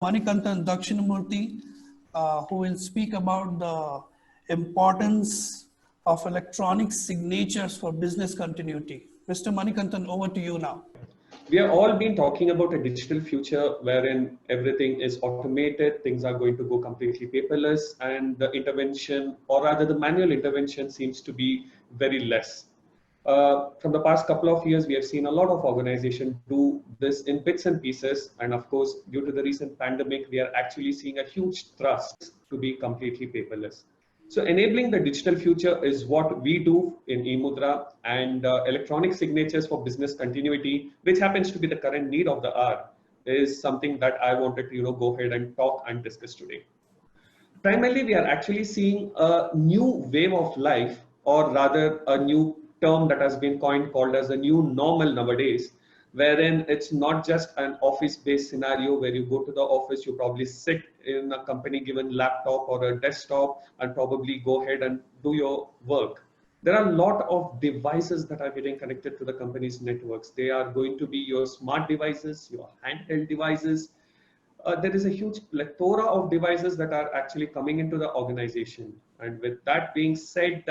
Manikantan Dakshinamurthy, who will speak about the importance of electronic signatures for business continuity. Mr. Manikantan, over to you now. We have all been talking about a digital future wherein everything is automated, things are going to go completely paperless, and the intervention, or rather the manual intervention, seems to be very less. From the past couple of years, we have seen a lot of organizations do this in bits and pieces. And of course, due to the recent pandemic, we are actually seeing a huge thrust to be completely paperless. So enabling the digital future is what we do in eMudhra, and electronic signatures for business continuity, which happens to be the current need of the hour, is something that I wanted to go ahead and talk and discuss today. Primarily, we are actually seeing a new wave of life, or rather a new term that has been coined called as a new normal nowadays, wherein it's not just an office-based scenario where you go to the office, you probably sit in a company given laptop or a desktop and probably go ahead and do your work. There are a lot of devices that are getting connected to the company's networks. They are going to be your smart devices, your handheld devices. There is a huge plethora of devices that are actually coming into the organization. And with that being said,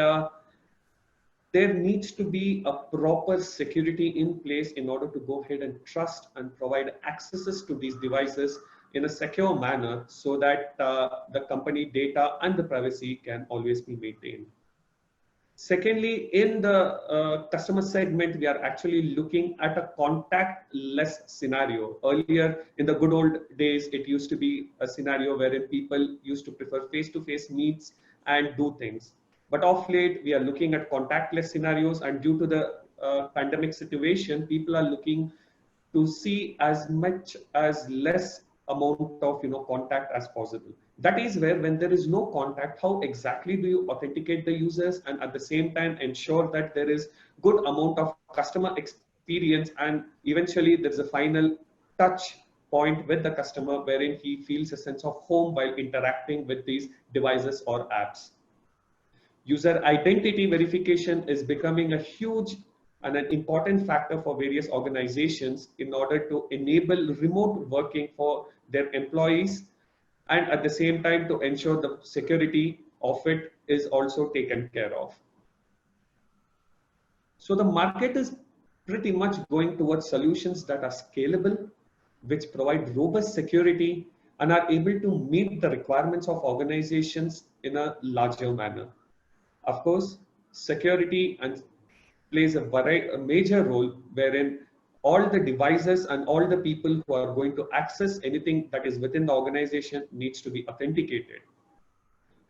there needs to be a proper security in place in order to go ahead and trust and provide accesses to these devices in a secure manner so that the company data and the privacy can always be maintained. Secondly, in the customer segment, we are actually looking at a contactless scenario. Earlier, in the good old days, it used to be a scenario wherein people used to prefer face-to-face meets and do things. But of late, we are looking at contactless scenarios, and due to the pandemic situation, people are looking to see as much as less amount of contact as possible. That is where, when there is no contact, how exactly do you authenticate the users and at the same time ensure that there is good amount of customer experience, and eventually there's a final touch point with the customer wherein he feels a sense of home while interacting with these devices or apps. User identity verification is becoming a huge and an important factor for various organizations in order to enable remote working for their employees, and at the same time to ensure the security of it is also taken care of. So the market is pretty much going towards solutions that are scalable, which provide robust security and are able to meet the requirements of organizations in a larger manner. Of course, security plays a major role wherein all the devices and all the people who are going to access anything that is within the organization needs to be authenticated.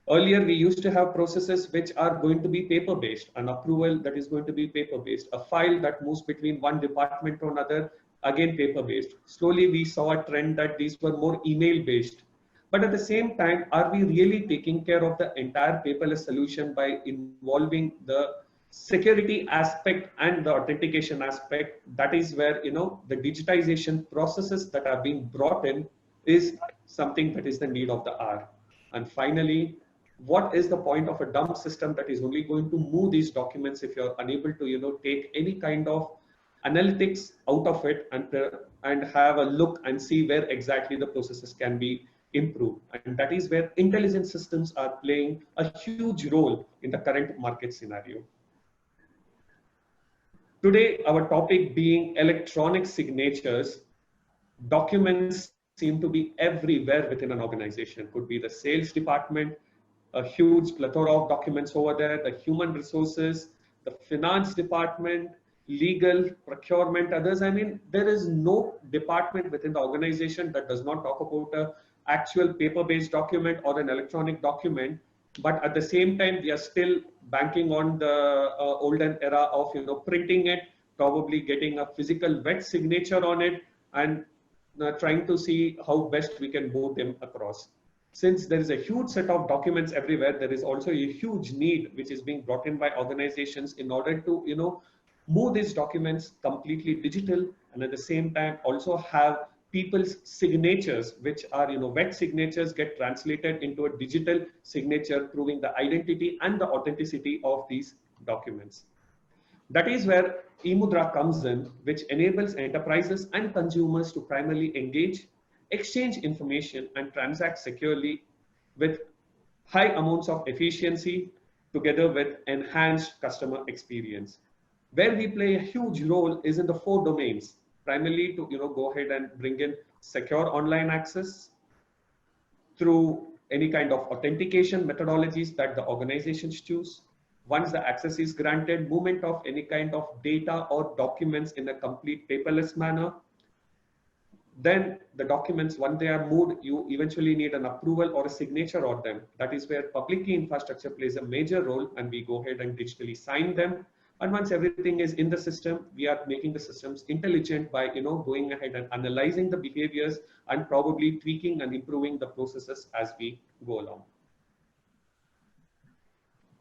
Earlier, we used to have processes which are going to be paper-based, an approval that is going to be paper-based, a file that moves between one department to another, again paper-based. Slowly, we saw a trend that these were more email-based. But at the same time, are we really taking care of the entire paperless solution by involving the security aspect and the authentication aspect? That is where the digitization processes that are being brought in is something that is the need of the hour. And finally, what is the point of a dumb system that is only going to move these documents if you're unable to take any kind of analytics out of it and have a look and see where exactly the processes can be improved? And that is where intelligent systems are playing a huge role in the current market scenario. Today, our topic being electronic signatures. Documents seem to be everywhere within an organization. Could be the sales department, a huge plethora of documents over there, the human resources, the finance department, legal, procurement, others. I mean, there is no department within the organization that does not talk about an actual paper-based document or an electronic document. But at the same time, we are still banking on the olden era of printing it, probably getting a physical wet signature on it, and trying to see how best we can move them across. Since there is a huge set of documents everywhere, there is also a huge need which is being brought in by organizations in order to move these documents completely digital, and at the same time also have people's signatures, which are wet signatures, get translated into a digital signature, proving the identity and the authenticity of these documents. That is where eMudhra comes in, which enables enterprises and consumers to primarily engage exchange information and transact securely with high amounts of efficiency together with enhanced customer experience. Where we play a huge role is in the 4 domains, primarily to go ahead and bring in secure online access through any kind of authentication methodologies that the organizations choose. Once the access is granted, movement of any kind of data or documents in a complete paperless manner. Then the documents, once they are moved, you eventually need an approval or a signature on them. That is where public key infrastructure plays a major role, and we go ahead and digitally sign them. And once everything is in the system, we are making the systems intelligent by going ahead and analyzing the behaviors and probably tweaking and improving the processes as we go along.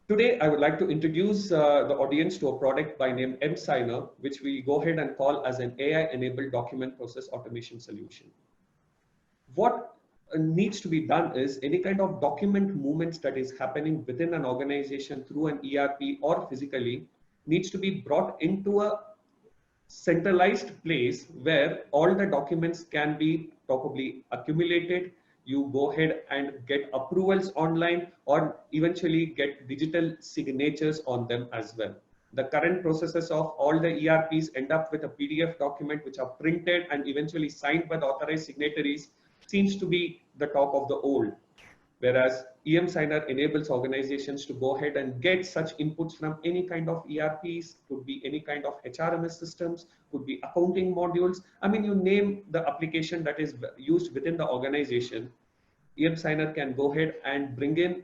Today, I would like to introduce the audience to a product by name emSigner, which we go ahead and call as an AI-enabled document process automation solution. What needs to be done is any kind of document movements that is happening within an organization through an ERP or physically needs to be brought into a centralized place where all the documents can be properly accumulated. You go ahead and get approvals online or eventually get digital signatures on them as well. The current processes of all the ERPs end up with a PDF document which are printed and eventually signed by the authorized signatories seems to be the talk of the old. Whereas emSigner enables organizations to go ahead and get such inputs from any kind of ERPs, could be any kind of HRMS systems, could be accounting modules. I mean, you name the application that is used within the organization, emSigner can go ahead and bring in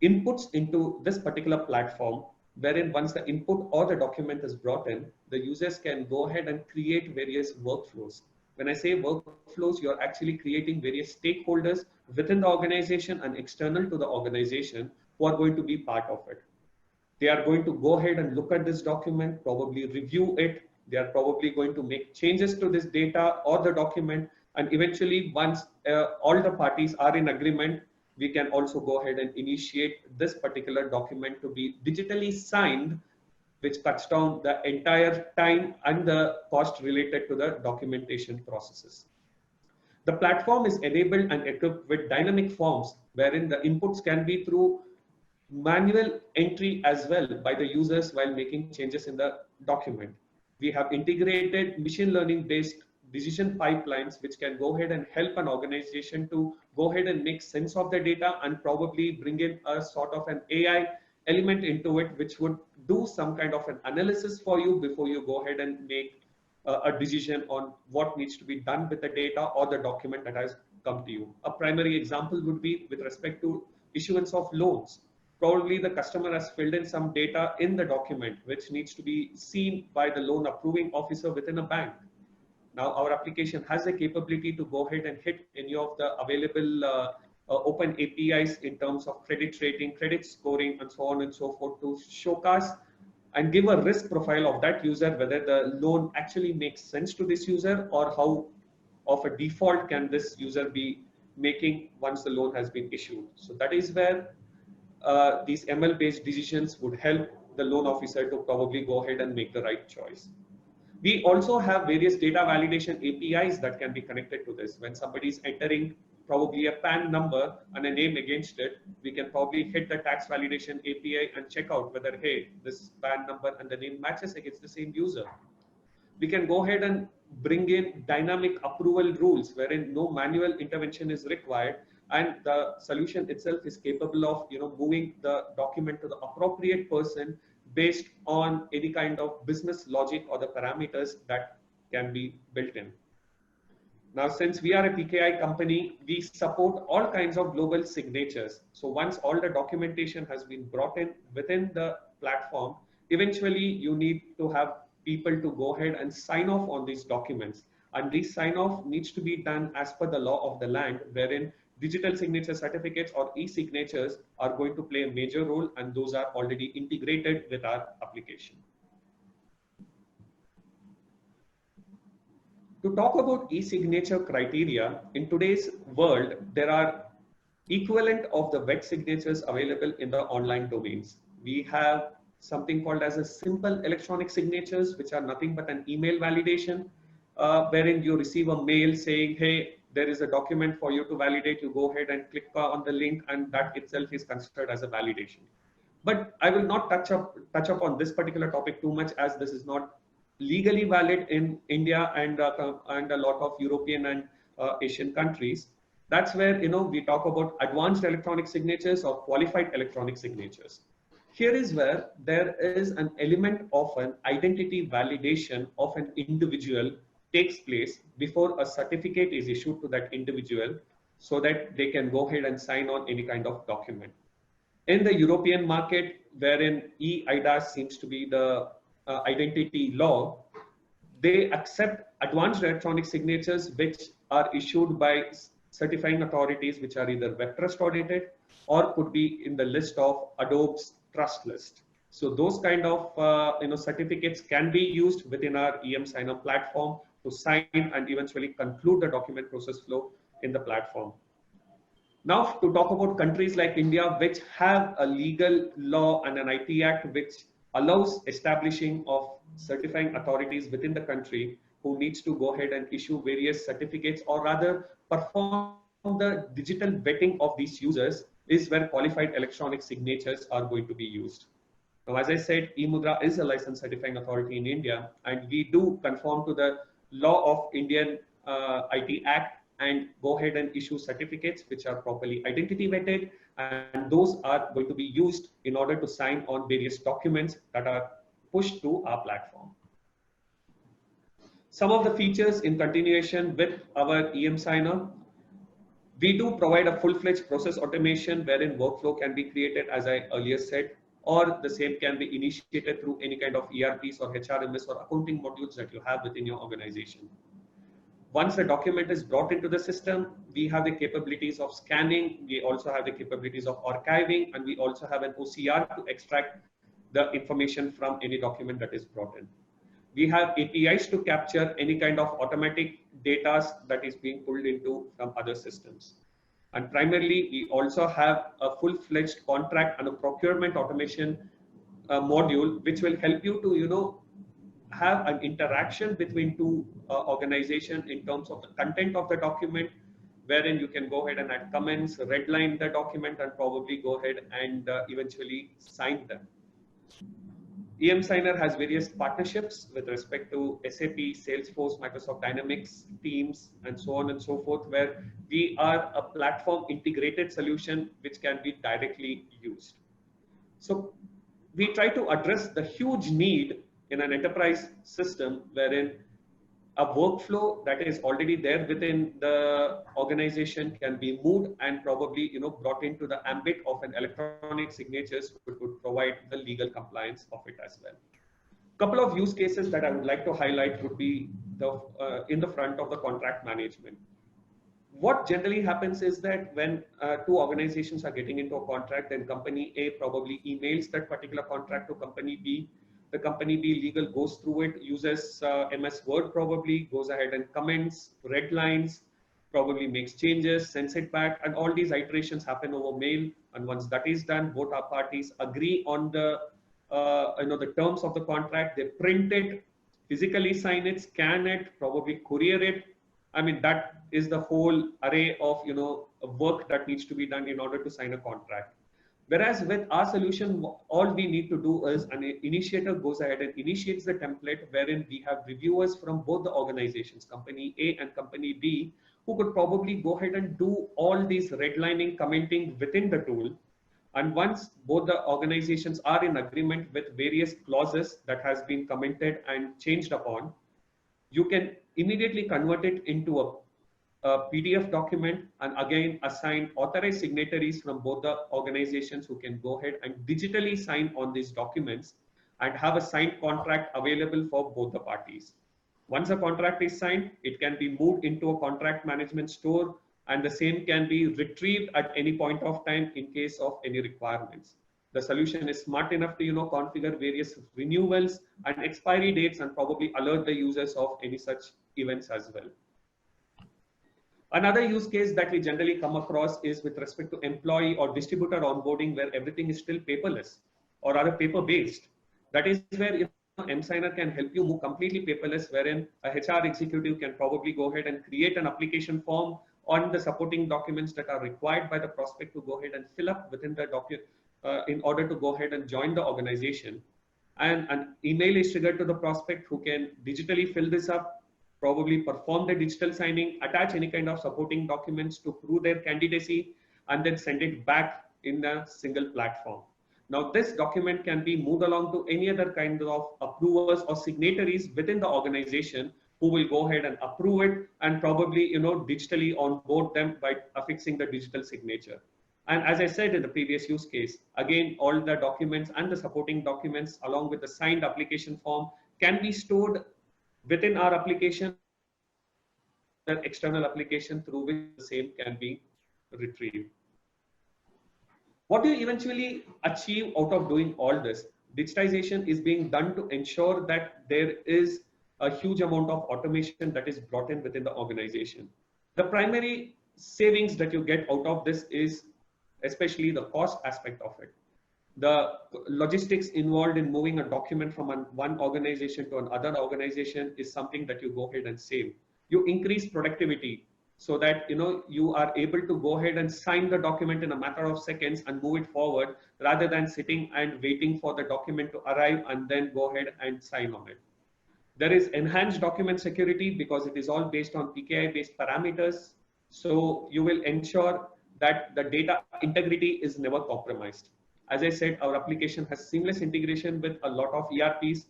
inputs into this particular platform, wherein once the input or the document is brought in, the users can go ahead and create various workflows. When I say workflows, you're actually creating various stakeholders within the organization and external to the organization who are going to be part of it. They are going to go ahead and look at this document, probably review it. They are probably going to make changes to this data or the document. And eventually, once all the parties are in agreement, we can also go ahead and initiate this particular document to be digitally signed, which cuts down the entire time and the cost related to the documentation processes. The platform is enabled and equipped with dynamic forms, wherein the inputs can be through manual entry as well by the users while making changes in the document. We have integrated machine learning based decision pipelines, which can go ahead and help an organization to go ahead and make sense of the data and probably bring in a sort of an AI element into it, which would do some kind of an analysis for you before you go ahead and make a decision on what needs to be done with the data or the document that has come to you. A primary example would be with respect to issuance of loans. Probably the customer has filled in some data in the document, which needs to be seen by the loan approving officer within a bank. Now our application has the capability to go ahead and hit any of the available open APIs in terms of credit rating, credit scoring, and so on and so forth to showcase and give a risk profile of that user, whether the loan actually makes sense to this user or how of a default can this user be making once the loan has been issued. So that is where these ML-based decisions would help the loan officer to probably go ahead and make the right choice. We also have various data validation APIs that can be connected to this. When somebody is entering probably a PAN number and a name against it, we can probably hit the tax validation API and check out whether, hey, this PAN number and the name matches against the same user. We can go ahead and bring in dynamic approval rules wherein no manual intervention is required, and the solution itself is capable of moving the document to the appropriate person based on any kind of business logic or the parameters that can be built in. Now, since we are a PKI company, we support all kinds of global signatures. So once all the documentation has been brought in within the platform, eventually you need to have people to go ahead and sign off on these documents. And this sign off needs to be done as per the law of the land, wherein digital signature certificates or e-signatures are going to play a major role, and those are already integrated with our application. To talk about e-signature criteria, in today's world, there are equivalent of the wet signatures available in the online domains. We have something called as a simple electronic signatures, which are nothing but an email validation, wherein you receive a mail saying, hey, there is a document for you to validate, you go ahead and click on the link, and that itself is considered as a validation. But I will not touch up on this particular topic too much, as this is not legally valid in India and a lot of European and Asian countries. That's where we talk about advanced electronic signatures or qualified electronic signatures. Here is where there is an element of an identity validation of an individual takes place before a certificate is issued to that individual, so that they can go ahead and sign on any kind of document. In the European market, wherein eIDAS seems to be the identity law, they accept advanced electronic signatures which are issued by certifying authorities which are either web trust audited or could be in the list of Adobe's trust list. So those kind of certificates can be used within our emSigner platform to sign and eventually conclude the document process flow in the platform. Now, to talk about countries like India, which have a legal law and an IT Act which allows establishing of certifying authorities within the country who needs to go ahead and issue various certificates, or rather perform the digital vetting of these users, is where qualified electronic signatures are going to be used. Now, as I said, eMudhra is a licensed certifying authority in India, and we do conform to the law of Indian IT Act and go ahead and issue certificates which are properly identity vetted, and those are going to be used in order to sign on various documents that are pushed to our platform. Some of the features in continuation with our emSigner: we do provide a full-fledged process automation wherein workflow can be created, as I earlier said, or the same can be initiated through any kind of ERPs or HRMS or accounting modules that you have within your organization. Once the document is brought into the system, we have the capabilities of scanning, we also have the capabilities of archiving, and we also have an OCR to extract the information from any document that is brought in. We have APIs to capture any kind of automatic data that is being pulled into from other systems. And primarily, we also have a full-fledged contract and a procurement automation module, which will help you to, have an interaction between two organizations in terms of the content of the document, wherein you can go ahead and add comments, redline the document, and probably go ahead and eventually sign them. emSigner has various partnerships with respect to SAP, Salesforce, Microsoft Dynamics, Teams, and so on and so forth, where we are a platform integrated solution which can be directly used. So we try to address the huge need in an enterprise system wherein a workflow that is already there within the organization can be moved and probably brought into the ambit of an electronic signatures, which would provide the legal compliance of it as well. Couple of use cases that I would like to highlight would be in the front of the contract management. What generally happens is that when two organizations are getting into a contract, then company A probably emails that particular contract to company B. The company B legal goes through it, uses MS Word, probably goes ahead and comments, red lines, probably makes changes, sends it back, and all these iterations happen over mail. And once that is done, both our parties agree on the the terms of the contract. They print it, physically sign it, scan it, probably courier it. I mean, that is the whole array of work that needs to be done in order to sign a contract. Whereas with our solution, all we need to do is an initiator goes ahead and initiates the template wherein we have reviewers from both the organizations, company A and company B, who could probably go ahead and do all these redlining, commenting within the tool. And once both the organizations are in agreement with various clauses that has been commented and changed upon, you can immediately convert it into a PDF document and again assign authorized signatories from both the organizations who can go ahead and digitally sign on these documents and have a signed contract available for both the parties. Once a contract is signed, it can be moved into a contract management store, and the same can be retrieved at any point of time in case of any requirements. The solution is smart enough to configure various renewals and expiry dates and probably alert the users of any such events as well. Another use case that we generally come across is with respect to employee or distributor onboarding, where everything is still paperless or rather paper-based. That is where mSigner can help you move completely paperless, wherein a HR executive can probably go ahead and create an application form on the supporting documents that are required by the prospect to go ahead and fill up within the document in order to go ahead and join the organization. And an email is triggered to the prospect who can digitally fill this up, probably perform the digital signing, attach any kind of supporting documents to prove their candidacy, and then send it back in a single platform. Now, this document can be moved along to any other kind of approvers or signatories within the organization who will go ahead and approve it and probably, digitally onboard them by affixing the digital signature. And as I said in the previous use case, again, all the documents and the supporting documents along with the signed application form can be stored within our application, the external application through which the same can be retrieved. What do you eventually achieve out of doing all this? Digitization is being done to ensure that there is a huge amount of automation that is brought in within the organization. The primary savings that you get out of this is especially the cost aspect of it. The logistics involved in moving a document from one organization to another organization is something that you go ahead and save. You increase productivity so that you are able to go ahead and sign the document in a matter of seconds and move it forward rather than sitting and waiting for the document to arrive and then go ahead and sign on it. There is enhanced document security because it is all based on PKI based parameters. So you will ensure that the data integrity is never compromised. As I said, our application has seamless integration with a lot of ERPs,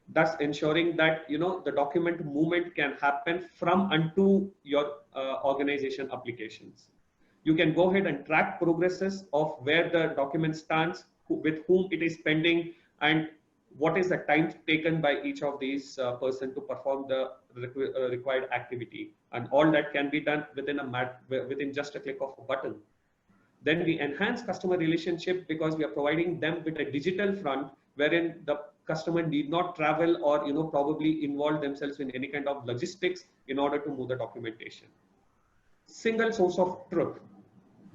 thus ensuring that the document movement can happen from and to your organization applications. You can go ahead and track progresses of where the document stands, with whom it is pending, and what is the time taken by each of these person to perform the required activity, and all that can be done within just a click of a button. Then we enhance customer relationship because we are providing them with a digital front wherein the customer need not travel or probably involve themselves in any kind of logistics in order to move the documentation. Single source of truth.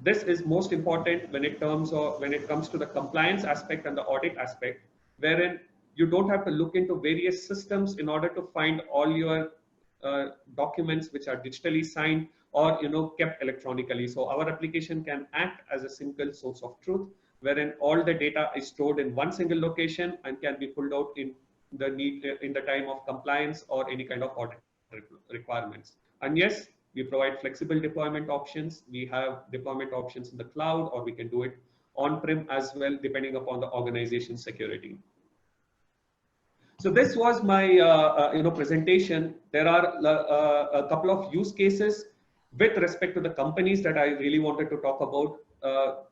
This is most important when it comes to the compliance aspect and the audit aspect, wherein you don't have to look into various systems in order to find all your documents which are digitally signed or kept electronically. So our application can act as a single source of truth, wherein all the data is stored in one single location and can be pulled out in the time of compliance or any kind of audit requirements. And yes, we provide flexible deployment options. We have deployment options in the cloud, or we can do it on-prem as well, depending upon the organization's security. So this was my presentation. There are a couple of use cases with respect to the companies that I really wanted to talk about.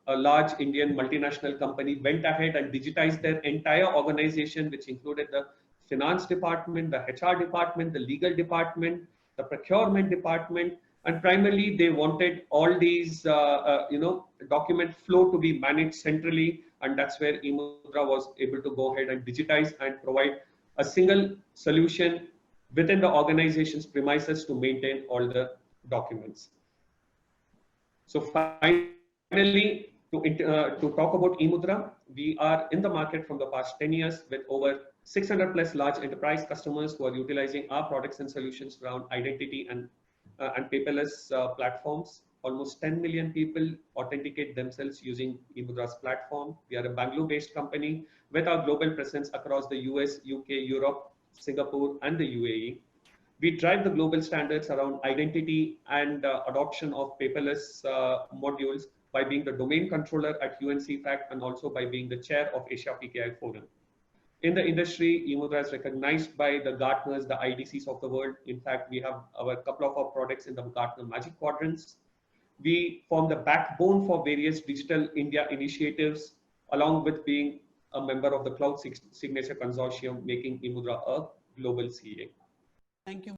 A large Indian multinational company went ahead and digitized their entire organization, which included the finance department, the HR department, the legal department, the procurement department, and primarily they wanted all these document flow to be managed centrally, and that's where eMudhra was able to go ahead and digitize and provide a single solution within the organization's premises to maintain all the documents. So finally, to talk about eMudhra, we are in the market from the past 10 years with over 600 plus large enterprise customers who are utilizing our products and solutions around identity and paperless platforms. Almost 10 million people authenticate themselves using eMudhra's platform. We are a Bangalore-based company with our global presence across the US, UK, Europe, Singapore, and the UAE. We drive the global standards around identity and adoption of paperless modules by being the domain controller at UNCFACT and also by being the chair of Asia PKI Forum. In the industry, eMudhra is recognized by the Gartners, the IDCs of the world. In fact, we have a couple of our products in the Gartner Magic Quadrants. We form the backbone for various digital India initiatives, along with being a member of the Cloud Signature Consortium, making eMudhra a global CA. Thank you.